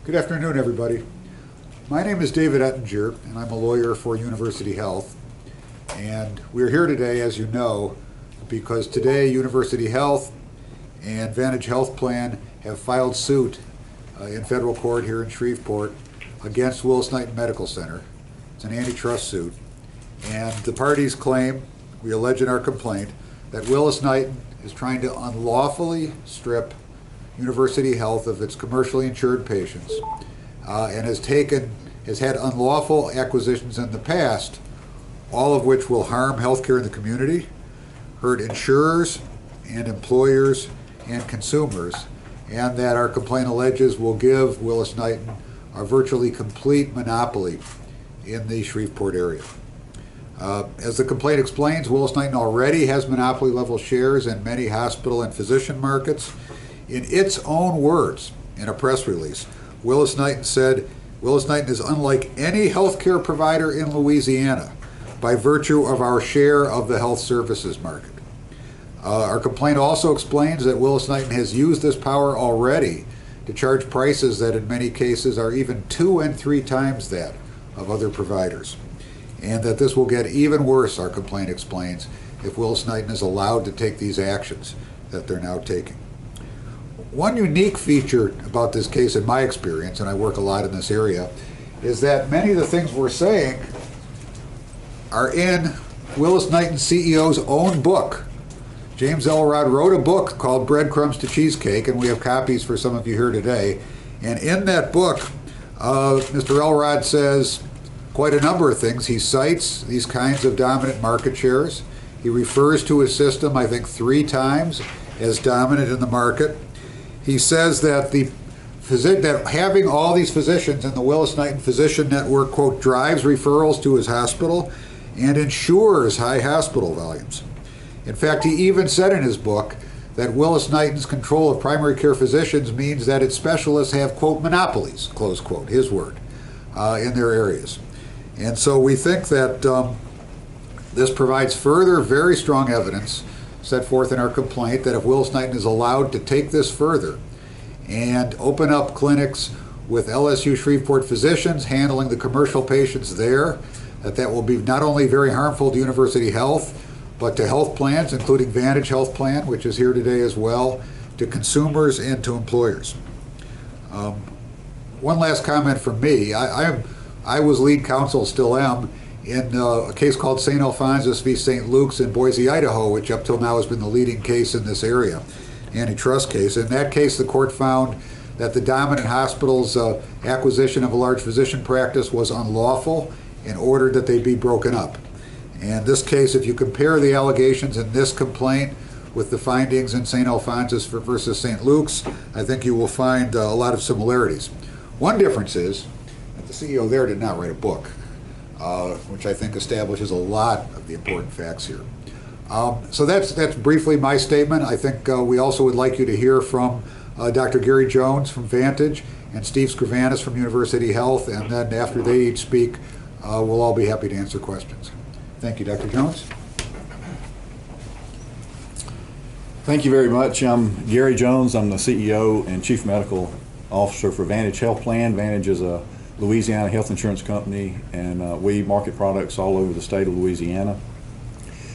Good afternoon, everybody. My name is David Ettinger, and I'm a lawyer for University Health. And we're here today, as you know, because today University Health and Vantage Health Plan have filed suit in federal court here in Shreveport against Willis-Knighton Medical Center. It's an antitrust suit. And the parties claim, we allege in our complaint, that Willis-Knighton is trying to unlawfully strip University Health of its commercially insured patients and has had unlawful acquisitions in the past, all of which will harm healthcare in the community, hurt insurers and employers and consumers, and that our complaint alleges will give Willis-Knighton a virtually complete monopoly in the Shreveport area. As the complaint explains, Willis-Knighton already has monopoly-level shares in many hospital and physician markets. In its own words, in a press release, Willis-Knighton said, Willis-Knighton is unlike any healthcare provider in Louisiana by virtue of our share of the health services market. Our complaint also explains that Willis-Knighton has used this power already to charge prices that in many cases are even 2 and 3 times that of other providers. And that this will get even worse, our complaint explains, if Willis-Knighton is allowed to take these actions that they're now taking. One unique feature about this case, in my experience, and I work a lot in this area, is that many of the things we're saying are in Willis-Knighton CEO's own book. James Elrod wrote a book called Breadcrumbs to Cheesecake, and we have copies for some of you here today. And in that book, Mr. Elrod says quite a number of things. He cites these kinds of dominant market shares. He refers to his system, I think, 3 times as dominant in the market. He says that that having all these physicians in the Willis-Knighton Physician Network, quote, drives referrals to his hospital and ensures high hospital volumes. In fact, he even said in his book that Willis-Knighton's control of primary care physicians means that its specialists have, quote, monopolies, close quote, his word, in their areas. And so we think that this provides further very strong evidence set forth in our complaint that if Willis-Knighton is allowed to take this further and open up clinics with LSU Shreveport physicians handling the commercial patients there, that will be not only very harmful to University Health, but to health plans, including Vantage Health Plan, which is here today as well, to consumers and to employers. One last comment from me. I was lead counsel, still am, in a case called St. Alphonsus v. St. Luke's in Boise, Idaho, which up till now has been the leading case in this area, antitrust case. In that case, the court found that the dominant hospital's acquisition of a large physician practice was unlawful and ordered that they be broken up. And this case, if you compare the allegations in this complaint with the findings in St. Alphonsus versus St. Luke's, I think you will find a lot of similarities. One difference is that the CEO there did not write a book, which I think establishes a lot of the important facts here. So that's briefly my statement. I think we also would like you to hear from Dr. Gary Jones from Vantage and Steve Scrivanis from University Health, and then after they each speak, we'll all be happy to answer questions. Thank you, Dr. Jones. Thank you very much. I'm Gary Jones. I'm the CEO and Chief Medical Officer for Vantage Health Plan. Vantage is a Louisiana health insurance company, and we market products all over the state of Louisiana.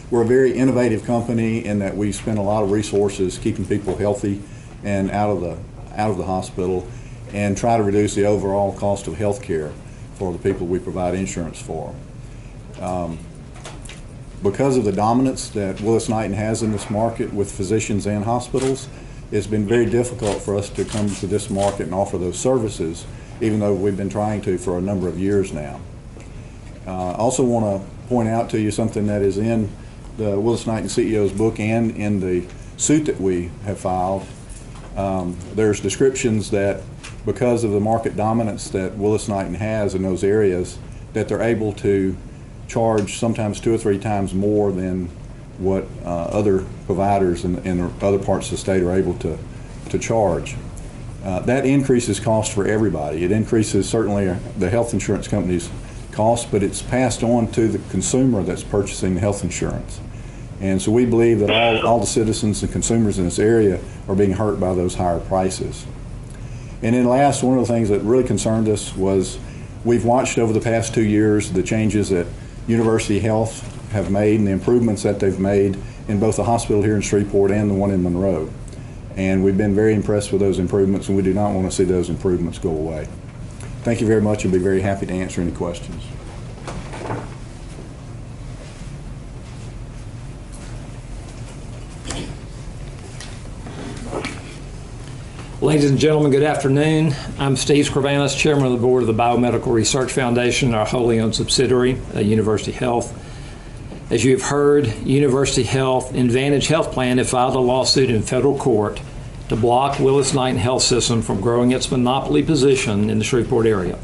We're a very innovative company in that we spend a lot of resources keeping people healthy and out of the hospital, and try to reduce the overall cost of health care for the people we provide insurance for. Because of the dominance that Willis-Knighton has in this market with physicians and hospitals, it's been very difficult for us to come to this market and offer those services, even though we've been trying to for a number of years now. I also want to point out to you something that is in the Willis-Knighton CEO's book and in the suit that we have filed. There's descriptions that because of the market dominance that Willis-Knighton has in those areas, that they're able to charge sometimes 2 or 3 times more than what other providers in other parts of the state are able to charge. That increases cost for everybody. It increases certainly the health insurance company's cost, but it's passed on to the consumer that's purchasing the health insurance. And so we believe that all the citizens and consumers in this area are being hurt by those higher prices. And then last, one of the things that really concerned us was we've watched over the past 2 years the changes that University Health have made and the improvements that they've made in both the hospital here in Shreveport and the one in Monroe. And we've been very impressed with those improvements, and we do not want to see those improvements go away. Thank you very much. I'll be very happy to answer any questions. Ladies and gentlemen, good afternoon. I'm Steve Scrivanis, Chairman of the Board of the Biomedical Research Foundation, our wholly owned subsidiary, University Health. As you have heard, University Health and Vantage Health Plan have filed a lawsuit in federal court to block willis-knighton Health System from growing its monopoly position in the Shreveport area.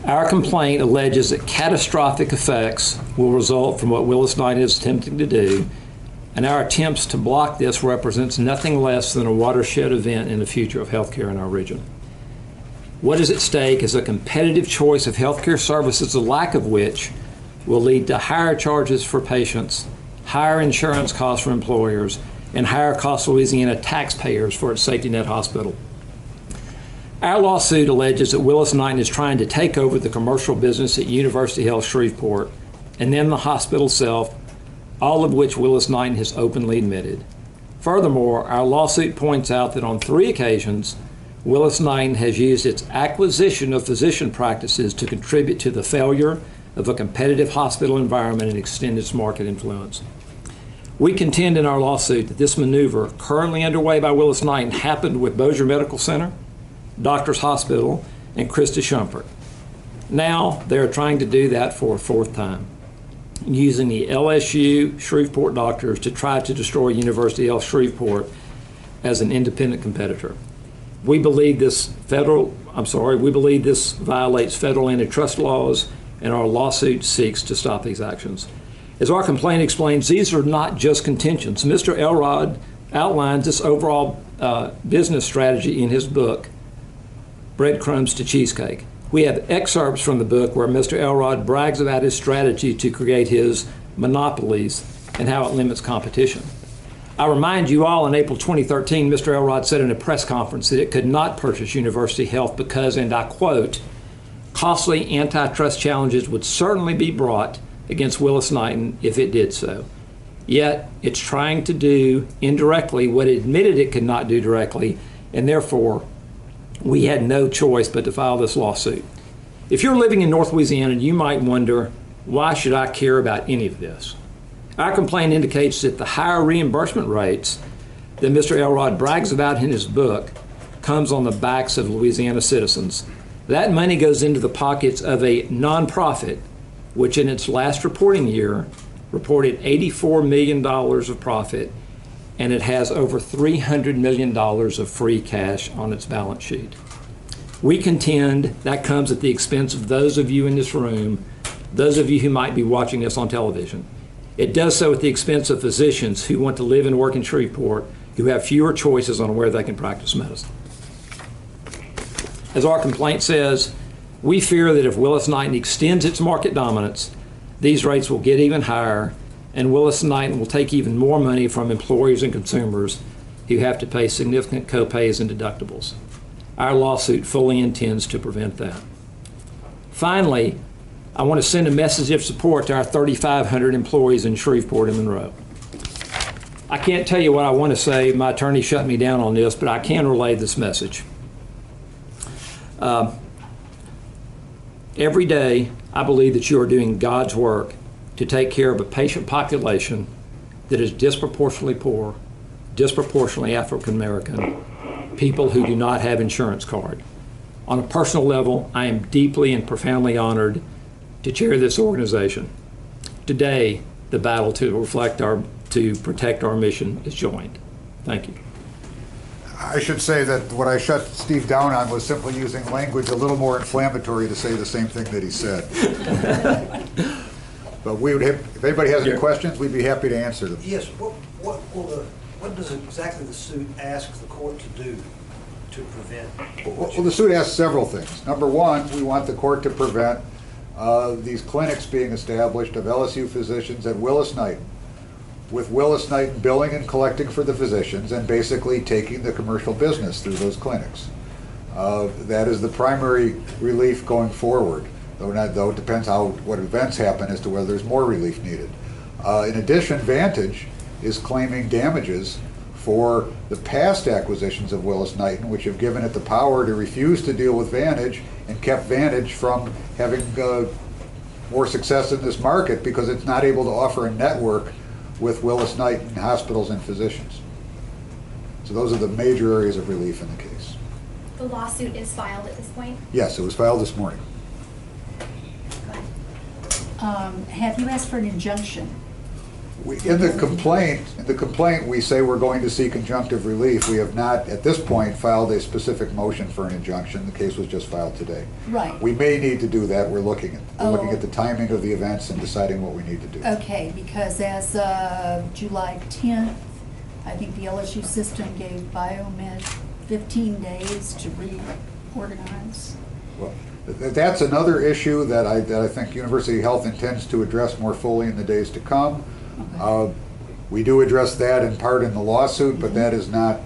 Our complaint alleges that catastrophic effects will result from what willis-knighton is attempting to do, and our attempts to block this represents nothing less than a watershed event in the future of healthcare in our region. What is at stake is a competitive choice of healthcare services, the lack of which will lead to higher charges for patients, higher insurance costs for employers, and higher costs Louisiana taxpayers for its safety net hospital. Our lawsuit alleges that willis-knighton is trying to take over the commercial business at University Health Shreveport and then the hospital itself, all of which willis-knighton has openly admitted. Furthermore, our lawsuit points out that on 3 occasions, willis-knighton has used its acquisition of physician practices to contribute to the failure of a competitive hospital environment and extend its market influence. We contend in our lawsuit that this maneuver currently underway by willis-knighton happened with Bossier Medical Center, Doctors Hospital, and Christa Shumpert. Now they're trying to do that for a 4th time, using the LSU Shreveport doctors to try to destroy University Health Shreveport as an independent competitor. We believe this violates federal antitrust laws, and our lawsuit seeks to stop these actions. As our complaint explains, these are not just contentions. Mr. Elrod outlines this overall business strategy in his book, Breadcrumbs to Cheesecake. We have excerpts from the book where Mr. Elrod brags about his strategy to create his monopolies and how it limits competition. I remind you all, in April 2013, Mr. Elrod said in a press conference that it could not purchase University Health because, and I quote, costly antitrust challenges would certainly be brought against willis-knighton if it did so. Yet, it's trying to do indirectly what it admitted it could not do directly, and therefore, we had no choice but to file this lawsuit. If you're living in North Louisiana, you might wonder, why should I care about any of this? Our complaint indicates that the higher reimbursement rates that Mr. Elrod brags about in his book comes on the backs of Louisiana citizens. That money goes into the pockets of a nonprofit, which in its last reporting year reported $84 million of profit, and it has over $300 million of free cash on its balance sheet. We contend that comes at the expense of those of you in this room, those of you who might be watching us on television. It does so at the expense of physicians who want to live and work in Shreveport, who have fewer choices on where they can practice medicine. As our complaint says, we fear that if willis-knighton extends its market dominance, these rates will get even higher, and willis-knighton will take even more money from employers and consumers who have to pay significant co-pays and deductibles. Our lawsuit fully intends to prevent that. Finally, I want to send a message of support to our 3,500 employees in Shreveport and Monroe. I can't tell you what I want to say. My attorney shut me down on this, but I can relay this message. Every day, I believe that you are doing God's work to take care of a patient population that is disproportionately poor, disproportionately African American, people who do not have insurance card. On a personal level, I am deeply and profoundly honored to chair this organization. Today, the battle to protect our mission is joined. Thank you. I should say that what I shut Steve down on was simply using language a little more inflammatory to say the same thing that he said. But we would have, if anybody has any questions, we'd be happy to answer them. Yes. What does exactly the suit ask the court to do to prevent? Well, the suit asks several things. Number one, we want the court to prevent these clinics being established of LSU physicians at willis-knighton, with willis-knighton billing and collecting for the physicians and basically taking the commercial business through those clinics. That is the primary relief going forward, though it depends what events happen as to whether there's more relief needed. In addition, Vantage is claiming damages for the past acquisitions of Willis-Knighton, which have given it the power to refuse to deal with Vantage and kept Vantage from having more success in this market because it's not able to offer a network with Willis-Knighton hospitals and physicians. So those are the major areas of relief in the case. The lawsuit is filed at this point? Yes, it was filed this morning. Go ahead. Have you asked for an injunction? In the complaint, we say we're going to seek injunctive relief. We have not, at this point, filed a specific motion for an injunction. The case was just filed today. Right. We may need to do that. We're looking at Oh. the timing of the events and deciding what we need to do. Okay, because as of July 10th, I think the LSU system gave Biomed 15 days to reorganize. Well, that's another issue that I think University Health intends to address more fully in the days to come. Okay. We do address that in part in the lawsuit, but that is not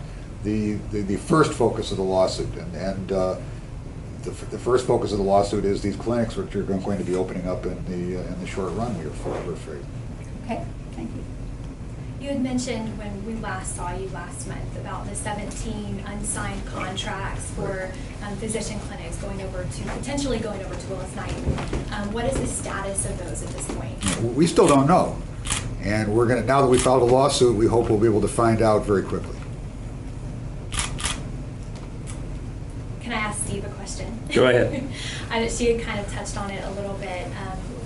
the first focus of the lawsuit. And the first focus of the lawsuit is these clinics, which are going to be opening up in the short run, we're afraid. Okay, thank you. You had mentioned when we last saw you last month about the 17 unsigned contracts for physician clinics potentially going over to Willis-Knighton. What is the status of those at this point? We still don't know. And we're going to, now that we filed a lawsuit, we hope we'll be able to find out very quickly. Can I ask Steve a question? Go ahead. She had kind of touched on it a little bit.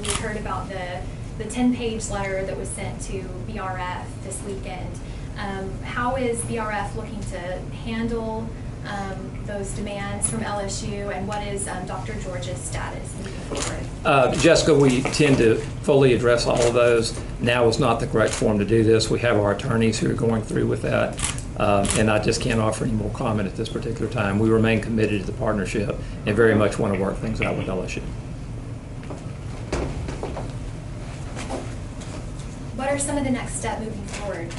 We heard about the 10-page letter that was sent to BRF this weekend. How is BRF looking to handle those demands from LSU, and what is Dr. George's status moving forward? Jessica, we tend to fully address all of those. Now is not the correct forum to do this. We have our attorneys who are going through with that, and I just can't offer any more comment at this particular time. We remain committed to the partnership and very much want to work things out with LSU. What are some of the next steps moving forward?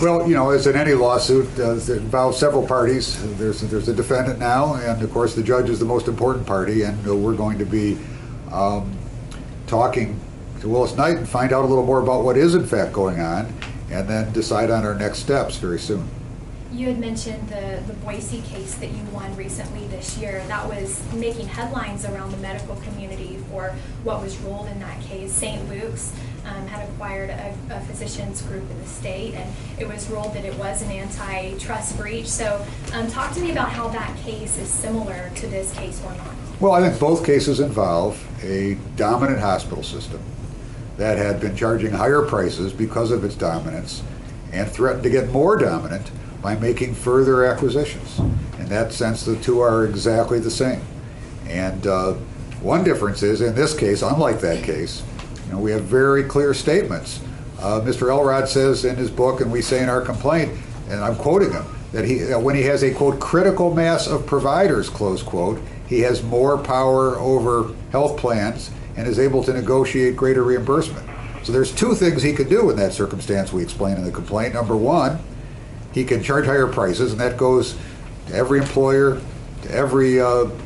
Well, as in any lawsuit that involves several parties, there's a defendant now, and of course the judge is the most important party, and we're going to be talking to Willis-Knighton, find out a little more about what is in fact going on, and then decide on our next steps very soon. You had mentioned the Boise case that you won recently this year. That was making headlines around the medical community for what was ruled in that case. St. Luke's had acquired a physicians group in the state, and it was ruled that it was an antitrust breach. So talk to me about how that case is similar to this case or not. Well, I think both cases involve a dominant hospital system that had been charging higher prices because of its dominance and threatened to get more dominant by making further acquisitions. In that sense, the two are exactly the same. And one difference is, in this case, unlike that case, we have very clear statements. Mr. Elrod says in his book, and we say in our complaint, and I'm quoting him, that when he has a, quote, critical mass of providers, close quote, he has more power over health plans and is able to negotiate greater reimbursement. So there's two things he could do in that circumstance we explain in the complaint. Number one, he can charge higher prices, and that goes to every employer, to every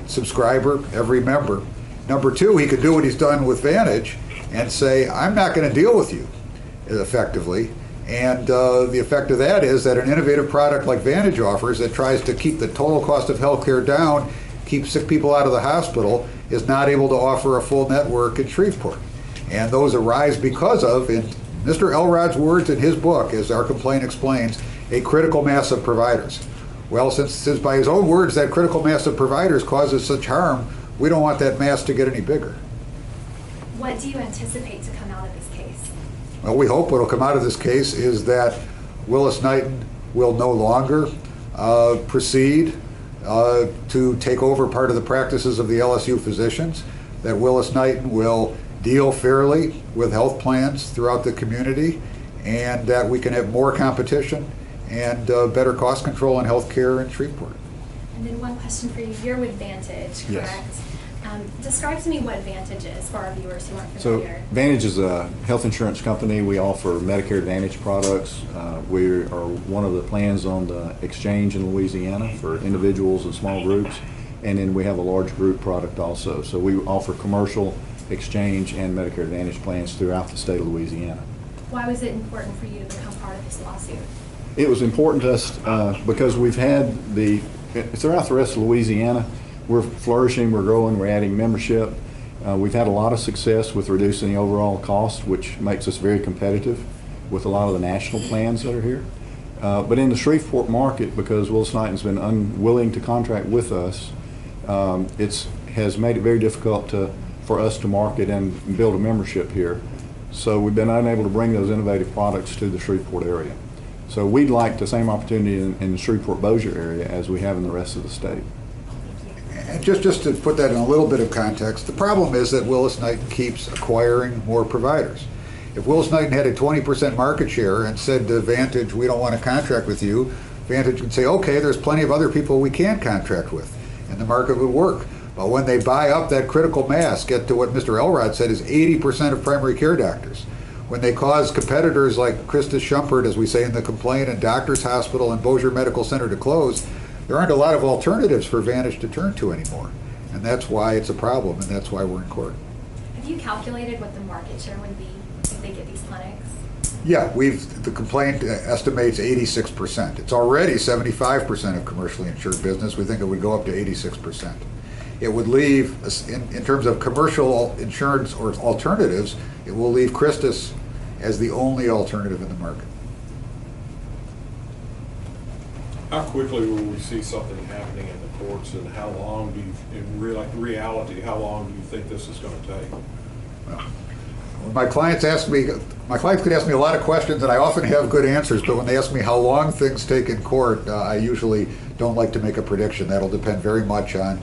subscriber, every member. Number two, he could do what he's done with Vantage and say, I'm not going to deal with you effectively. And the effect of that is that an innovative product like Vantage offers that tries to keep the total cost of healthcare down, keep sick people out of the hospital, is not able to offer a full network in Shreveport. And those arise because of, in Mr. Elrod's words in his book, as our complaint explains, a critical mass of providers. Well, since by his own words that critical mass of providers causes such harm, we don't want that mass to get any bigger. What do you anticipate to come out of this case? Well, we hope what will come out of this case is that Willis-Knighton will no longer proceed to take over part of the practices of the LSU physicians, that Willis-Knighton will deal fairly with health plans throughout the community, and that we can have more competition and better cost control in health care in Shreveport. And then one question for you. You're with Vantage, correct? Yes. Describe to me what Vantage is for our viewers who aren't So familiar. Vantage is a health insurance company. We offer Medicare Advantage products. We are one of the plans on the exchange in Louisiana for individuals and small groups. And then we have a large group product also. So we offer commercial, exchange, and Medicare Advantage plans throughout the state of Louisiana. Why was it important for you to become part of this lawsuit? It was important to us because we've had throughout the rest of Louisiana, we're flourishing, we're growing, we're adding membership. We've had a lot of success with reducing the overall cost, which makes us very competitive with a lot of the national plans that are here. But in the Shreveport market, because willis-knighton's been unwilling to contract with us, it has made it very difficult for us to market and build a membership here. So we've been unable to bring those innovative products to the Shreveport area. So we'd like the same opportunity in the Shreveport-Bossier area as we have in the rest of the state. And just to put that in a little bit of context, the problem is that Willis-Knighton keeps acquiring more providers. If Willis-Knighton had a 20% market share and said to Vantage, we don't want to contract with you, Vantage can say, okay, there's plenty of other people we can contract with, and the market would work. But when they buy up that critical mass, get to what Mr. Elrod said is 80% of primary care doctors, when they cause competitors like Christus Schumpert, as we say in the complaint, and Doctors Hospital and Bossier Medical Center to close, there aren't a lot of alternatives for Vantage to turn to anymore. And that's why it's a problem, and that's why we're in court. Have you calculated what the market share would be if they get these clinics? Yeah, the complaint estimates 86%. It's already 75% of commercially insured business. We think it would go up to 86%. It would leave, in terms of commercial insurance or alternatives, it will leave Christus as the only alternative in the market. How quickly will we see something happening in the courts, and how long do you, in reality, how long do you think this is going to take? Well, when my clients could ask me a lot of questions, and I often have good answers, but when they ask me how long things take in court, I usually don't like to make a prediction. That'll depend very much on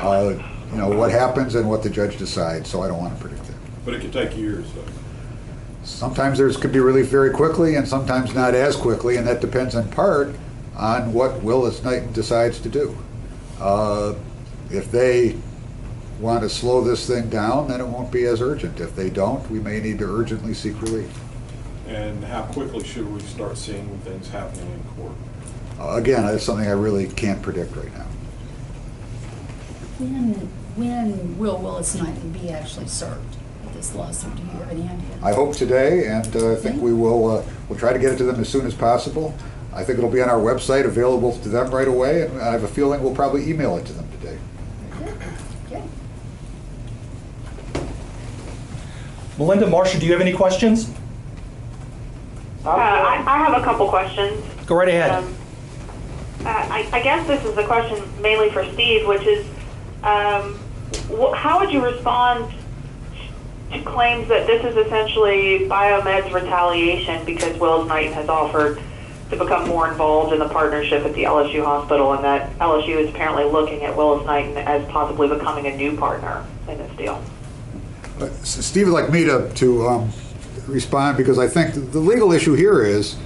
what happens and what the judge decides, so I don't want to predict that. But it could take years, though. Sometimes there could be relief very quickly, and sometimes not as quickly, and that depends in part on what Willis-Knighton decides to do. If they want to slow this thing down, then it won't be as urgent. If they don't, we may need to urgently seek relief. And how quickly should we start seeing things happening in court? Again, that's something I really can't predict right now. When will Willis-Knighton be actually served with this lawsuit? Do you have any idea? I hope today, and I think we will. We'll try to get it to them as soon as possible. I think it'll be on our website, available to them right away, and I have a feeling we'll probably email it to them today. Okay. Melinda, Marcia, do you have any questions? I have a couple questions. Go right ahead. I guess this is a question mainly for Steve, which is, how would you respond to claims that this is essentially Biomed's retaliation because Willis-Knighton has offered to become more involved in the partnership at the LSU hospital, and that LSU is apparently looking at Willis-Knighton as possibly becoming a new partner in this deal? Steve would like me to respond, because I think the legal issue here is,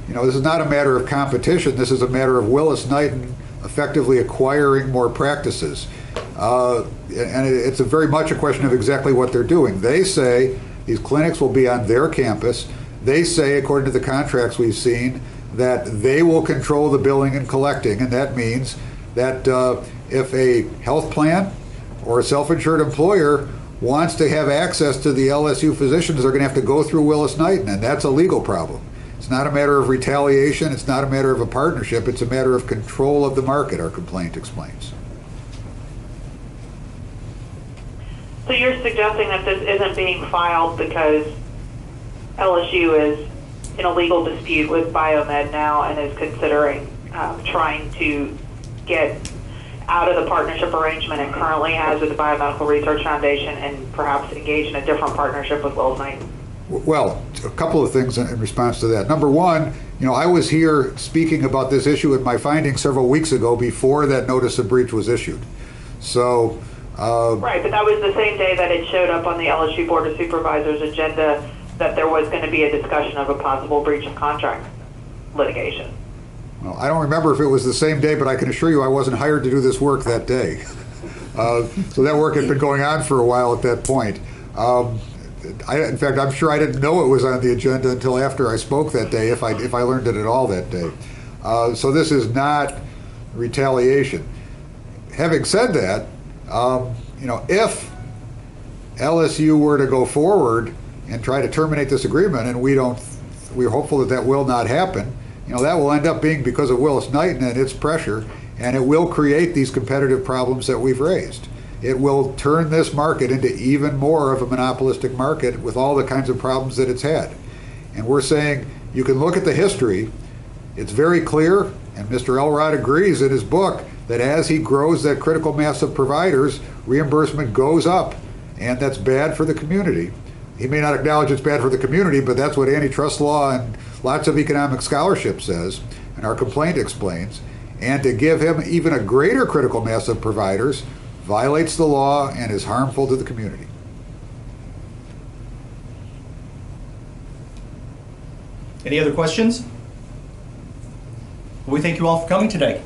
this is not a matter of competition. This is a matter of Willis-Knighton effectively acquiring more practices. And it's very much a question of exactly what they're doing. They say these clinics will be on their campus. They say, according to the contracts we've seen, that they will control the billing and collecting, and that means that if a health plan or a self-insured employer wants to have access to the LSU physicians, they're going to have to go through Willis-Knighton, and that's a legal problem. It's not a matter of retaliation. It's not a matter of a partnership. It's a matter of control of the market, our complaint explains. So you're suggesting that this isn't being filed because LSU is in a legal dispute with Biomed now and is considering trying to get out of the partnership arrangement it currently has with the Biomedical Research Foundation and perhaps engage in a different partnership with Willis-Knighton? Well, a couple of things in response to that. Number one, I was here speaking about this issue in my findings several weeks ago before that notice of breach was issued. So, right, but that was the same day that it showed up on the LSU Board of Supervisors agenda that there was going to be a discussion of a possible breach of contract litigation. Well, I don't remember if it was the same day, but I can assure you I wasn't hired to do this work that day. So that work had been going on for a while at that point. In fact, I'm sure I didn't know it was on the agenda until after I spoke that day, if I learned it at all that day. So this is not retaliation. Having said that, if LSU were to go forward and try to terminate this agreement, and we're hopeful that that will not happen, that will end up being because of willis-knighton and its pressure, and it will create these competitive problems that we've raised. It will turn this market into even more of a monopolistic market with all the kinds of problems that it's had. And we're saying you can look at the history. It's very clear, and Mr. Elrod agrees in his book, that as he grows that critical mass of providers, reimbursement goes up, and that's bad for the community. He may not acknowledge it's bad for the community, but that's what antitrust law and lots of economic scholarship says, and our complaint explains. And to give him even a greater critical mass of providers violates the law and is harmful to the community. Any other questions? We thank you all for coming today.